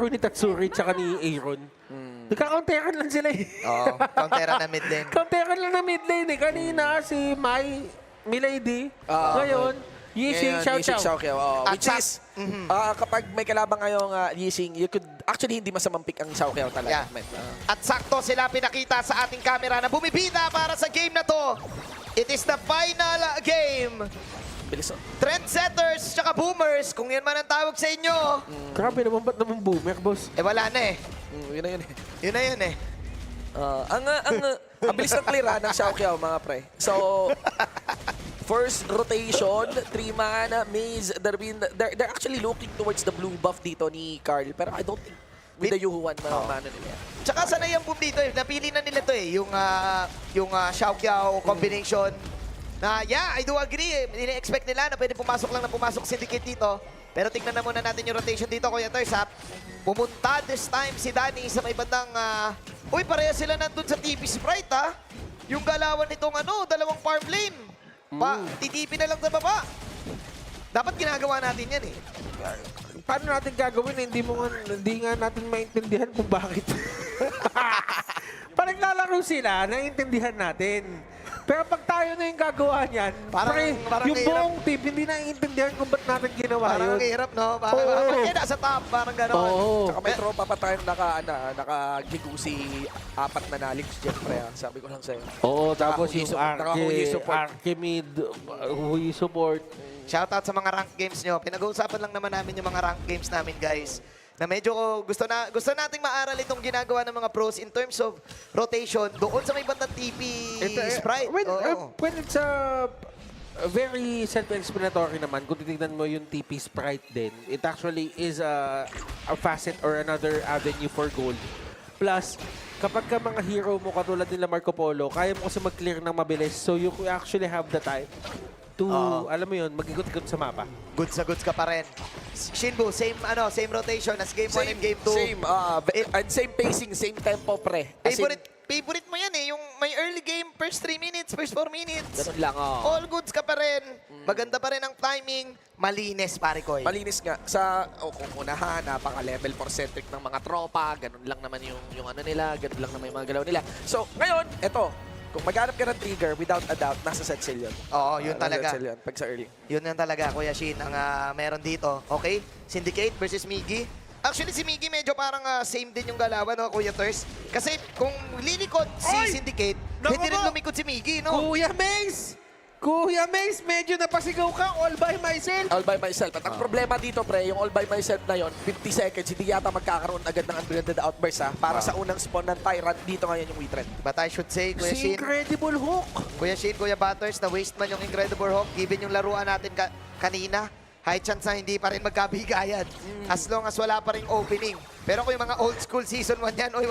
ni Tatsuri tsaka ni Aaron. Nagka-counteran lang sila eh. Oo, countera na mid lane. Counteran lang na mid lane eh. Kanina si Milady. Ngayon, Yixing, Xiao Xiao. At Which is, kapag may kalabang ngayong Yixing, you could, actually hindi masamang pick ang Xiao Xiao talaga. Yeah. At sakto sila pinakita sa ating camera na bumibida para sa game na to. It is the final game. Bilis. Trendsetters tsaka boomers, kung yan man ang tawag sa inyo. Grabe naman, ba't naman boomer, boss? Eh wala na eh. Yun na yun eh. Yun na yun eh. Ang bilis ng clear ng Xiao Xiao, mga pre. So, first rotation, 3-man, Maze, they're actually looking towards the blue buff dito ni Carl. Pero I don't think with the Yuhuan, mano nila. Tsaka sanay ang boom dito eh. Napili na nila to eh. Yung Xiao Qiao combination. Na yeah, I do agree eh. Ini-expect nila na pwede pumasok lang na pumasok Syndicate dito. Pero tignan na muna natin yung rotation dito, Kuya Tersap. Pumunta this time si Danny sa may bandang... Uy, pareha sila nandun sa TP Sprite ha. Yung galawan nitong dalawang farm lane. Titipi na lang sa baba. Dapat ginagawa natin yan eh. Paano natin gagawin? Hindi nga natin maintindihan kung bakit. Pag naglalaro sila, naiintindihan natin. Pero pag tayo na yung gagawa niyan, Parang yung hirap. buong team, hindi naiintindihan kung ba't natin ginawa Parang yun. ang hirap, no? Parang nasa top, parang gano'n. Oo. Tsaka may tropa pa tayong naka-gigusi 4 na knowledge dyan, pre. Sabi ko lang sa'yo. Oo, tapos yung Naka-Huyi support. Archimid, Huyi support. Shoutout sa mga rank games nyo. Pinag-uusapan lang naman namin yung mga rank games namin, guys. Na medyo gusto nating maaral itong ginagawa ng mga pros in terms of rotation doon sa may bandang TP Sprite. When it's very self-explanatory naman, kung titignan mo yung TP Sprite din, it actually is a facet or another avenue for gold. Plus, kapag ka mga hero mo katulad nila Marco Polo, kaya mo kasi mag-clear ng mabilis, so you actually have the time to, alam mo yun, mag-ikot-ikot sa mapa. Goods na goods ka pa rin. Shinbu, same rotation as game 1 and game 2. Same, and same pacing, same tempo, pre. As in, Favorite mo yan eh, yung may early game, first 3 minutes, first 4 minutes. ganun lang, All goods ka pa rin. Maganda pa rin ang timing. Malinis, pare ko. Malinis nga. Sa kung unahan, napaka-level 4-centric ng mga tropa, ganun lang naman yung ano nila, ganun lang naman yung mga galaw nila. So, ngayon, eto, kung maghanap ka ng trigger, without a doubt, nasa set seal yun. Oo, yun talaga. Nasa set seal yun, pag sa early. Yun yan talaga, Kuya Shin, ang meron dito. Okay? Syndicate versus Miggy. Actually, si Miggy medyo parang same din yung galawan, no, Kuya Ters? Kasi kung lilikod si Syndicate, Naku pwede rin po! lumikod si Miggy, no? Kuya Mace, medyo napasigaw ka all by myself. All by myself. At ang problema dito, pre, yung all by myself na yon, 50 seconds, hindi yata magkakaroon agad ng unbranded outburst, ha? Para sa unang spawn ng Tyrant, dito ngayon yung Witren. But I should say, Kuya Si Shin, Incredible Hook. Kuya Shin, Kuya Butters, na-waste man yung Incredible Hawk, given yung laruan natin kanina. High chance na hindi pa rin magkabigayan. As long as wala pa rin opening. Pero kung yung mga old school season 1 yan, oy,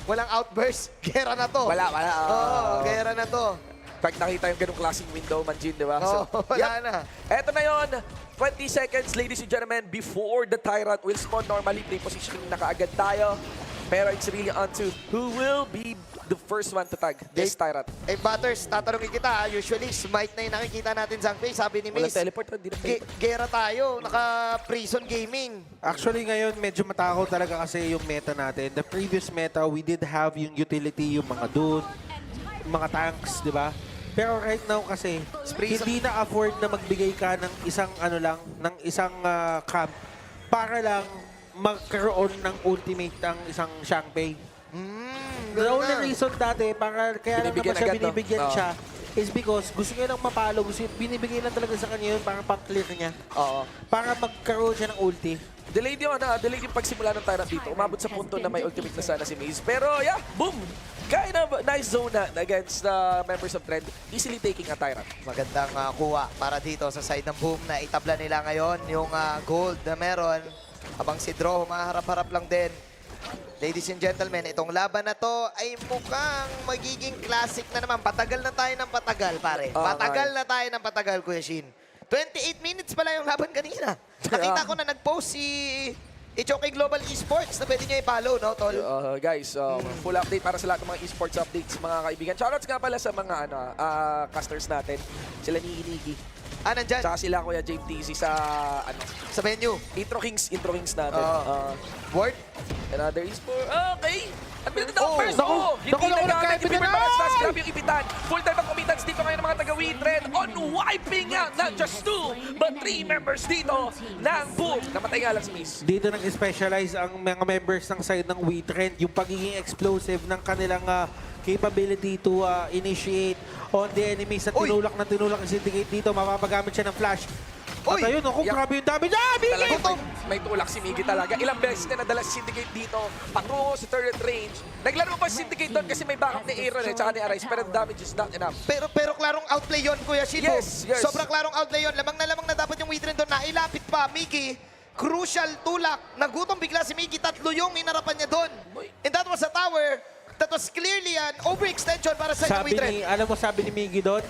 walang outburst, gera na to. Wala. Oo, gera na to. Pag nakita yung ganung klaseng window, Manjin, di ba? Oo, wala na. Eto na yon. 20 seconds, ladies and gentlemen, before the Tyrant will spawn. Normally, play positioning na kaagad tayo. Pero it's really on to who will be the first one to tag this Tyrant. Eh, Butters, tatanungin kita. Usually, smite na yung nakikita natin sa face. Sabi ni Walang Mace, teleport, hindi na teleport. gera tayo. Naka-prison gaming. Actually, ngayon, medyo matakot talaga kasi yung meta natin. The previous meta, we did have yung utility, yung mga dun, mga tanks, di ba? Pero right now kasi, hindi na afford na magbigay ka ng isang camp para lang magkaroon ng ultimate ang isang Shangpei. The only reason dati, kaya lang naman siya binibigyan siya, is because gusto niya lang mapalo, binibigay lang talaga sa kanya yun para pang-clear niya. Oo. Para magkaroon siya ng ulti. Delayed yung pagsimula ng Tyrant dito. Umabot sa punto na may ultimate na sana si Maze. Pero yeah, boom! Kind of nice zone na against the members of Trend. Easily taking a Tyrant. Magandang kuha para dito sa side ng Boom na itabla nila ngayon yung gold na meron. Habang si Draw, maharap-harap lang din. Ladies and gentlemen, itong laban na to ay mukhang magiging classic na naman. Patagal na tayo ng patagal, pare. Patagal na tayo ng patagal, Kuya Shin. 28 minutes pala yung laban kanina. Nakita ko na nag-post si Ichoke Global Esports na pwede nyo i-follow, no, Tol? Guys, full update para sa lahat ng mga esports updates, mga kaibigan. Shoutouts nga pala sa mga casters natin. Sila ni Inigi. Nandyan. Tsaka sila Kuya James TC sa ano, Sa venue. Intro Kings natin. Ward. Another is for... Okay! Unmuted Oh, ang first. naku, Hindi naku, nagamit kahit yung Fever na! Balance. Tapos grabe yung ipitan. Full time ang committance dito ngayon ng mga taga-Witred on wiping out not just 2 but 3 members dito ng Boom. Namatay nga lang si Miss. Dito nag-specialize ang mga members ng side ng WeTrend, yung pagiging explosive ng kanilang capability to initiate on the enemies at Uy! tinulak yung Syndicate dito. Mapapagamit siya ng flash. Uy! At ayun, ako, Yeah. grabe yung damage. Bigay! Talagang may tulak si Miggy talaga. Ilang beses na nadala si Syndicate dito, patungo sa turret range. Naglaro pa si Syndicate doon kasi may backup ni Aaron tsaka ni Arise, pero the damage is not enough. Pero klarong outplay yon Kuya Shibo. Yes, yes. Sobrang klarong outplay yon. Lamang na dapat yung Witrin doon. Nailapit pa, Miggy. Crucial tulak. Nagutom bigla si Miggy. 3 yung inarapan niya doon. And that was a tower. That was clearly an overextension para sa Witrin. Sabi ni Miggy doon,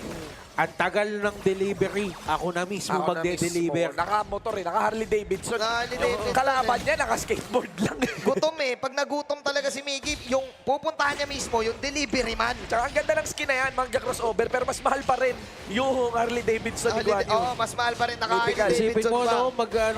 ang tagal ng delivery. Ako na mismo Ako na magde-deliver. mismo. Naka-motor Naka-Harley Davidson. Naka-Harley Davidson Kalaban niya, naka-skateboard lang. Gutom Pag nagutom talaga si Miggy, yung pupuntahan niya mismo, yung delivery man. Tsaka ang ganda ng skin na yan, mangga-crossover, pero mas mahal pa rin yung Harley Davidson ni Guan Yu. Mas mahal pa rin naka-Harley Typical. Isipin Davidson mo, pa. no,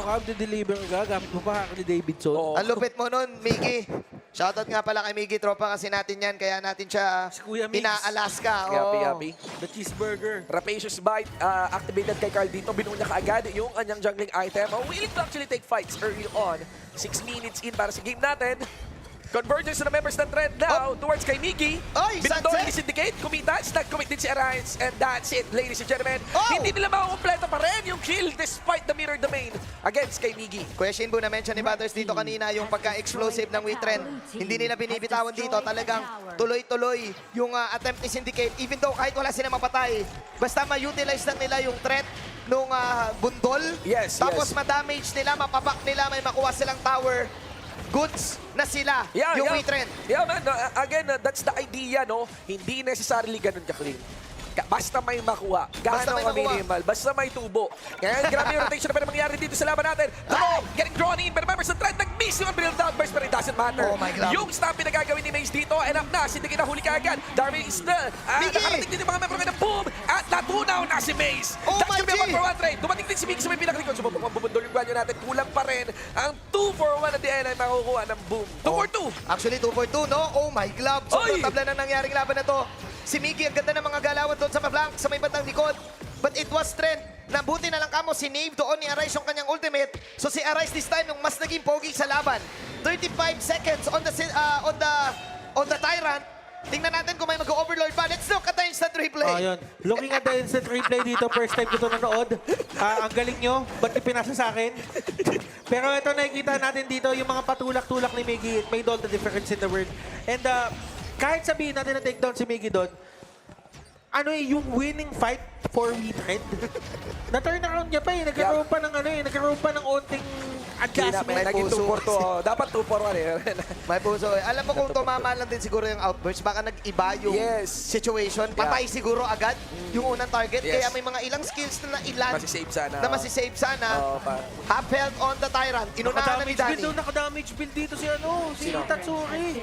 mag-deliver ka, gamit mo pa ni Davidson. Oo. Ang lupit mo nun, Miggy. Shoutout nga pala kay Miggy, tropa kasi natin yan, kaya natin siya Si Kuya Migs. ina-Alaska. Yapi. The cheeseburger. Rapacious Bite, activated kay Carl dito. Binunya kaagad yung kanyang jungling item. Willing to actually take fights early on. 6 minutes in para sa game natin. Convergence na members ng trend now towards kay Miggy. Oy, Binundol sunset! ni Syndicate. Kumitas. Nag-commit din si Arise. And that's it, ladies and gentlemen. Oh! Hindi nila makakompleto pa rin yung kill despite the mirror domain against kay Miggy. Kuya Shinbu, na-mention ni Butters dito kanina yung pagka-explosive ng Witren. Hindi nila binibitawan dito. Talagang tuloy-tuloy yung attempt ni Syndicate. Even though kahit wala sila mapatay, basta ma-utilize lang nila yung threat nung bundol. Yes, Tapos yes. ma-damage nila, mapapak nila, may makuha silang tower. Goods na sila, yung Witren. Yeah, man. Again, that's the idea, no? Hindi necessarily ganun ka-clean. Basta may makuha. Basta Gaano may ka makuha. minimal. Basta may tubo. Kaya grabe yung rotation na pwede mangyari dito sa laban natin. Draw! Getting drawn in. Pero members ng trend, nag-miss yung build out burst, pero it doesn't matter. Oh my God. Yung stamp na gagawin ni Maze dito, enough na. Hindi kinahuli ka agad. Darwin is the... Miggy! Nakarating din yung mga member ng Boom. At natunaw na si Maze. Oh That's my gonna be a G! 1-for-1 trade. Dumating din si Miggy sa may pinakalikod. Sububok ang bumundol yung guanyo natin. Kulang pa rin. Ang 2-for-1 at the end ay makukuha ng Boom. 2-for-2. Actually, 2-for-2, no? Oh my glove. Sobrang Oy! tabla na nangyaring laban na to. Si Miggy, ang ganda ng mga galawan doon sa flank, sa may bandang likod. But it was Trent. Nabuti na lang kamo si Nave doon ni Arise yung kanyang ultimate. So si Arise this time yung mas naging pogi sa laban. 35 seconds on the Tyrant. Tingnan natin kung may mag-overlord pa. Let's look at the instant replay. Ayun. Looking at the instant replay dito, first time ko ito nanood. Ang galing nyo. Ba't ipinasa sa akin? Pero ito nakikita natin dito, yung mga patulak-tulak ni Miggy, it made all the difference in the world. And kahit sabihin natin na take down si Miggy doon, yung winning fight for Witred. Na-turn around niya pa nagkaroon pa ng nagkaroon pa ng onting adjustment. May Naging puso. 2-for-2. Dapat 2-for-1 eh. May puso. Alam mo kung tumama lang din siguro yung outburst, baka nag-iba yung Yes. situation. Patay siguro agad yung unang target. Yes. Kaya may mga ilang skills na nailan Masisave sana. na masisave sana. Oo, pa. Half health on the Tyrant. Inunahan na ni Danny. Naka-damage build dito si Sino? Tatsuri.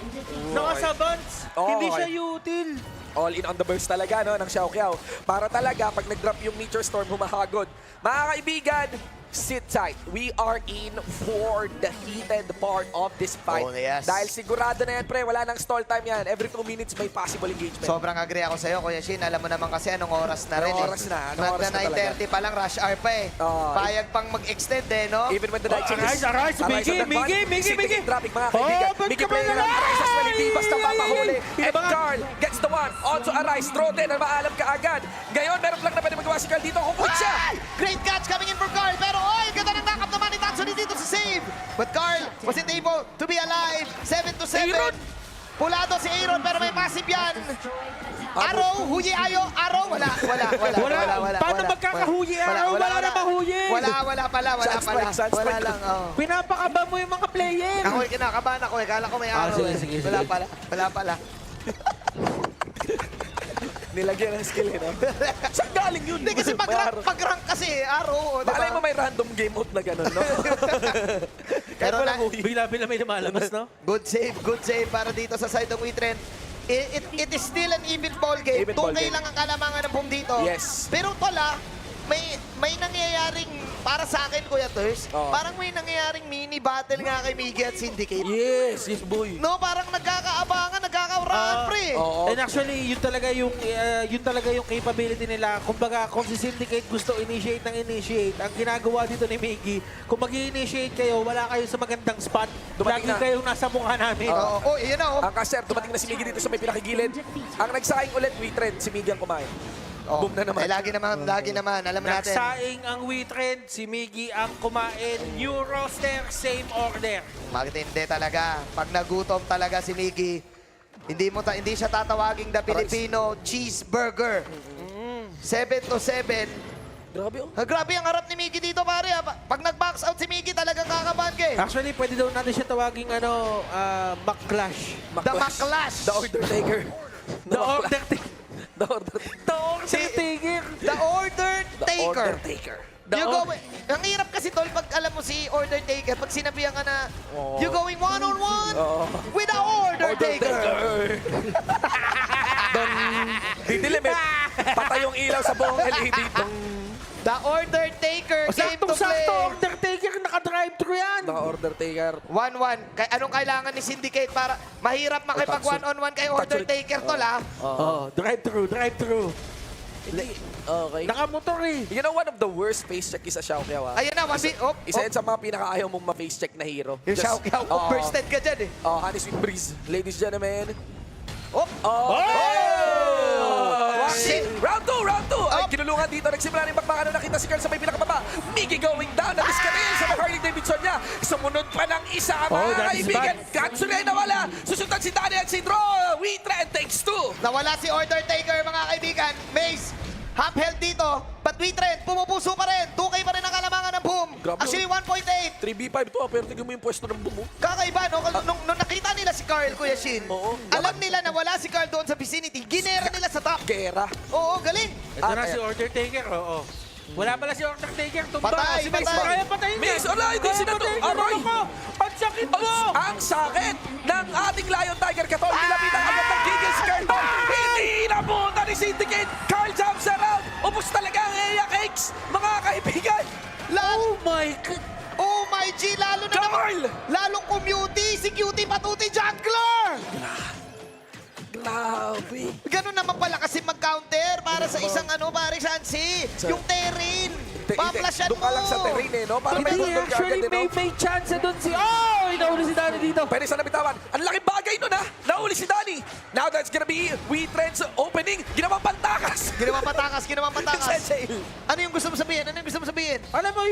Naka-sabans. Oo, Hindi okay. siya util. All in on the burst talaga no, ng Xiaoqiao. Para talaga, pag nag-drop yung Meteor Storm, humahagod. Mga kaibigan, sit tight. We are in for the heated part of this fight. Oh, yes. Dahil sigurado na yan, pre. Wala nang stall time yan. Every 2 minutes may possible engagement. Sobrang agree ako sa'yo, Kuya Shin. Alam mo naman kasi anong oras na rin. Anong oras na? Anong oras na talaga? 9:30 pa lang, rush hour pa eh. Oo. Payag pang mag-extend eh, no? Even when the night changes. Arise, Miggy, Miggy. Traffic, mga kaibigan. ba't Miggy ka ba playing around. nalang? Arise as well. Hindi basta papahuli. And Pinabangan. Carl gets the one. Also Arise. Throw din. Ang maalam ka agad. Ngayon, meron lang na pwede magawa si Carl dito. Kupot siya. Ay! Great catch coming in from Carl. Pero oy, ganda ng nakap naman ni Tatsuni dito sa save. But Carl wasn't able to be alive. 7-7. Aaron! Pulado si Aaron pero may massive yan. Arrow, huyi ayo, arrow, wala. Paano magkakahuyi, Arrow? Wala na mahuyi. Wala pala. Sunspike. Wala lang, oh. Pinapakaba mo yung mga player. Ako kinakabahan ako eh. Kala ko may arrow sige, eh. sige. Wala pala. Nilagyan ng skill, no? Saan galing yun? Hindi kasi pag-rank kasi arrow. Diba? Malay mo may random game mode na gano'n, no? Kahit Pero walang na- huhi. Bila-bila may lumalabas, no? Good save para dito sa side ng Witren. It is still an even ball game. Even ball 2K game. lang ang kalamangan ng boom dito. Yes. Pero tala, may may nangyayaring, para sa akin, Kuya Ters, Oo. parang may nangyayaring mini battle nga kay Miggy at Syndicate. Yes, yes boy. No, parang nagkakaabangan, nagkakaurahan, pre. Oo. And actually, yun talaga yung capability nila. Kumbaga, kung si Syndicate gusto initiate ng initiate, ang ginagawa dito ni Miggy, kung mag-initiate kayo, wala kayo sa magandang spot. Dumating Lagi na. kayong nasa mukha namin. Oo, oh, iyan na, oh. Ang caster, dumating na si Miggy dito sa may pinakigilid. Ang nagsaing ulit, Witrend, si Miggy ang kumain. Oh, Boom na naman. Eh, lagi naman, alam natin. Nagsaing ang Witrend, si Miggy ang kumain. New roster, same order. Magtindi talaga. Pag nagutom talaga si Miggy, hindi siya tatawaging the Filipino cheeseburger. 7 to 7. Grabe oh. Grabe ang harap ni Miggy dito, pare. Pag nag-box out si Miggy, talagang kakabahan ka eh. Actually, pwede daw natin siya tawaging Mac-Clash. The Maclash. The Order Taker. The Order Taker. The Order Taker. The Order Taker. The Order The Taker. Order Taker. The You or- go, ang hirap kasi tol pag alam mo si Order Taker, pag sinabihan ka na, Oo. you going one-on-one Oo. with the Order, Taker. Didi limit. Patay yung ilaw sa buong LED. The Order Taker came to play. Saktong-sakto, Order Taker, naka-drive-thru yan. The Order Taker. 1-1. Anong kailangan ni Syndicate para mahirap makipag Tatsu. one-on-one kay Order Tatsu. Taker tol ha? Oh, drive-thru. Hindi. Okay. Nakamotor eh. You know, one of the worst face check is sa Xiao Qiao, ah. Ayan na, Isa yan sa mga pinakaayaw mong ma-face check na hero. Yung Xiao Qiao, Oo. bursted ka dyan eh. Oh, honey sweet breeze. Ladies and gentlemen. Op! Oh! Oh! Shit! Round 2! Round 2! Ay, Up. kinulungan dito. Nagsimula rin bakbakan. Nakita si Carl sa may pinakababa. Miggy going down. Namiskarin sa Harley Davidson niya. Sumunod pa ng isa, Oh, mga that is kaibigan. bad. Katsunay nawala. Susundan si Danny at si Dro. Witrend takes 2. Nawala si Order Taker, mga kaibigan. Maze, half health dito. But Witrend, pumupuso pa rin. 2K pa rin ang kalamangan ng boom. Grabe. Actually, 1.8. 3v5 to, pero tignan mo yung pwesto ng bumo. Kakaiba, no? Nung nakita nila si Carl, Kuya Shin, Oo. alam nila na wala si Carl doon sa vicinity. Ginera nila sa top. Gera. Oo, galing. Ito na ayan. si Order Taker, oo. Wala pala si Order Taker, tumba. Patay, Si Mace, patay. kaya patayin Mace, niya. wala, hindi Kaya sila to. patayin niya. Aroy. Ano ko? Ang sakit mo! Ang sakit ng ating Lion Tiger Katol. Nilapitan agad ng gigil si Carlton. Hindi inabutan ni Syndicate. Carl jumps around. Ubus talaga ang Eya Cakes. Mga kaibigan. Oh my God! Oh my G, lalo na Carl! naman. Lalong community, si Cutie Patuti Juggler. Grabe. Ganun naman pala kasi mag-counter para sa isang pare Shansi. Yung Terrin. Paplasyan mo. Doon ka lang sa terrain eh, no? Para may Hindi, bundol ka actually, agad, eh, no? may chance doon si... Oh! Inauli si Danny dito. Pwede sa nabitawan. Ang laking bagay nun, ha? Nauli si Danny. Now that's gonna be Witrend's opening. Ginawang pantakas. Ginawa patakas. Sale. Ano yung gusto mo sabihin? Alam mo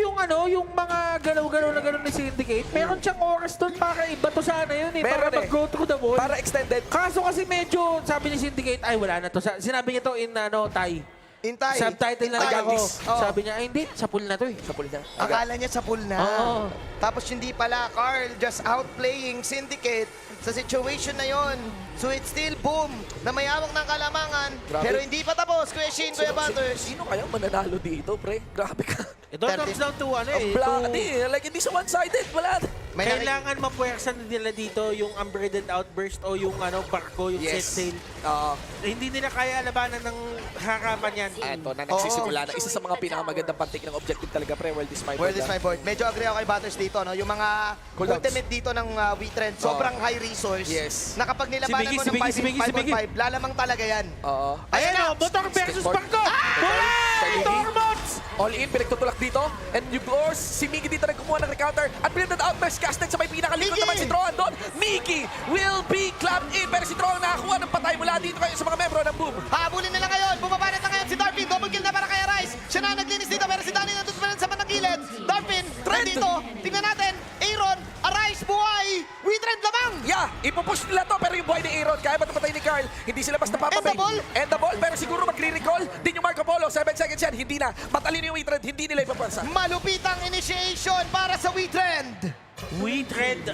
yung mga galaw-galaw na gano'n ni Syndicate, meron siyang oras doon para iba to sana yun eh. Meron Para eh. mag-go through the wall. Para extended. Kaso kasi medyo, sabi ni Syndicate, ay wala na to. Sinabi niya to in Thai. Intay. Subtitle na lang ako. Tagalog. Oo. Sabi niya, ay hindi, sa pool na to eh. Sa pool niya. Akala niya sa pool na. Oo. Tapos hindi pala, Carl just outplaying Syndicate sa situation na yon. So it's still boom na may hawak ng kalamangan. Grabe. Pero hindi pa tapos, Kuya Shin, Kuya Butters. Sino kaya mananalo dito, pre? Grabe ka. Ito comes down to ano eh. Hindi sa one-sided. Wala. May nakik- Kailangan mapuwersa nila dito yung unbreaded outburst o yung barko, yung set sail. Oo. Hindi nila kaya labanan ng harapan yan. Ito na nagsisimula na. Isa sa mga pinakamagandang pantik ng objective talaga, pre. World is my World is my board. Medyo agree ako kay Butters dito, no? Yung mga Cooldowns. ultimate dito ng Witrend, sobrang high resource. Yes. Na kapag nilabanan Si mo Miggy, ng si Miggy, si Miggy. 5 lalamang talaga yan. Oo. Ayan na! o, motor versus Skateboard. barko! Kay Miggy. Tormots! All in, pinagtutulak dito. And yung course, si Miggy dito nagkumuha ng recounter. At pinindad out, mas casted sa may pinakalikod Miggy! naman si Troan doon. Miggy will be clapped in. Pero si Troan nakakuha ng patay mula dito kayo sa mga membro ng Boom. Habulin nila ngayon. Bumabanat na ngayon si Darpin. Double kill na para kay Rice. Siya na naglinis dito pero si Danny nandun pa rin sa bandang gilid. Darpin, Trend. dito. Tingnan natin. Aaron, Arise, buhay. Witrend lamang. Yeah, ipupush nila to pero yung buhay ni Aaron, kaya ba patay ni Carl? Hindi sila basta papatay. And the ball? And the ball, pero siguro magre-recall din yung Marco Polo. 7 seconds yan, hindi na. Matalino yung Witrend, hindi nila ipapansa. Malupitang initiation para sa Witrend. Witrend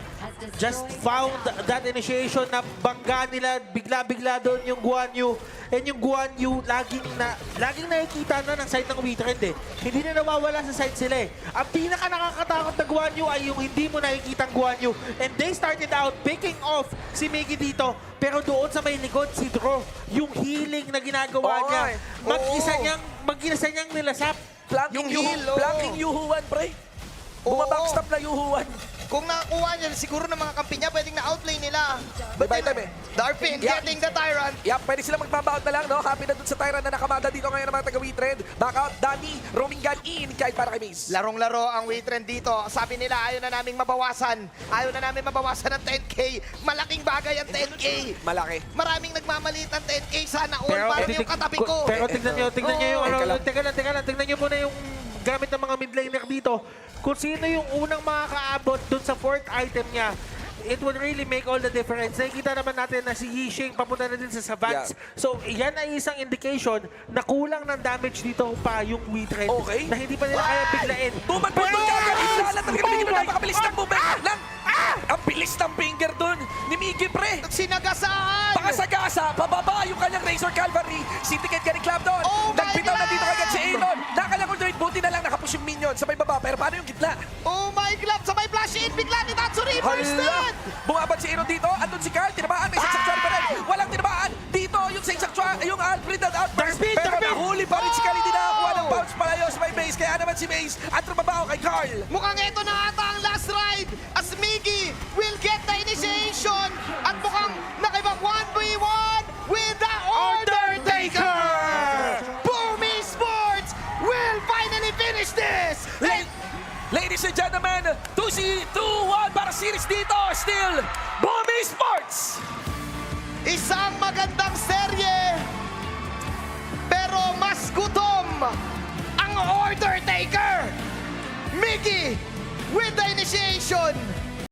just found that initiation na bangga nila, bigla-bigla doon yung Guan Yu. And yung Guan Yu, laging nakikita na ng side ng Witrend eh. Hindi na nawawala sa side sila eh. Ang pinaka nakakatakot na Guan Yu ay yung hindi mo nakikita ang Guan Yu. And they started out picking off si Miggy dito. Pero doon sa may likod, si Dro, yung healing na ginagawa Oo, niya, eh. mag-isa niyang nilasap. Planking Yung heal, oo. Planking Yuhuan, pre. Oo. Bumabackstop na Yuhuan. Kung nakakuha niya, siguro ng mga kampi niya, pwedeng na-outplay nila. May buy time eh. Darpin Yeah. getting the Tyrant. Yep, pwede sila magbabound na lang, no? Happy na dun sa Tyrant na nakamada dito ngayon ng mga taga-Witrend. Back out, Dami, roaming gun in, kahit para kay Maze. Larong-laro ang Witrend dito. Sabi nila, ayaw na naming mabawasan. Ayaw na namin mabawasan ng 10K. Malaking bagay ang 10K. Malaki. Maraming nagmamalit ng 10K. Sana all. Pero, Parang yung katabi ko. Pero tignan nyo yung Teka lang. teka lang, tignan nyo muna yung gamit ng mga mid laner dito. Kung sino yung unang makakaabot dun sa fourth item niya, it will really make all the difference. Nakikita naman natin na si Yishing papunta na din sa Savants. Yeah. So, yan ay isang indication na kulang ng damage dito pa yung Witrend. Okay. Na hindi pa nila kaya biglain. Tuman po doon gagawin. Lalat talaga ni Miggy, napakabilis ng movement lang. Ang bilis ng finger doon ni Miggy, pre. Sinagasaan! Pakasagasa, pababa yung kanyang Razor Calvary. Syndicate getting clapped doon. Oh my Nagbitaw na dito God! kagad si Aaron. Nakalang ultimate, buti na lang nakapush yung minion. Sabay baba, pero paano yung gitna? Oh my God! Sabay flash in! Bigla ni Tatsuri! First Hala! dead! Bumabad si Aaron dito. Andun si Carl. Tinabaan. May Saint Sanctuary pa rin. Walang tinabaan. Dito yung Saint Sanctuary. Yung Alfred at Outburst. Darpin! Pero nahuli pa rin si Carl. Hindi nakakuha ng bounce palayo sa may base. Kaya naman si Maze at trumabaho kay Carl. Mukhang ito na ata ang last ride as Miggy will get the initiation at mukhang nakibang 1v1 with the Order Taker! Boom Esports will finally finish this! Ladies and gentlemen, 2-1 para series dito. Still, Boom Sports! Isang magandang serye, pero mas gutom ang Order Taker! Miggy with the initiation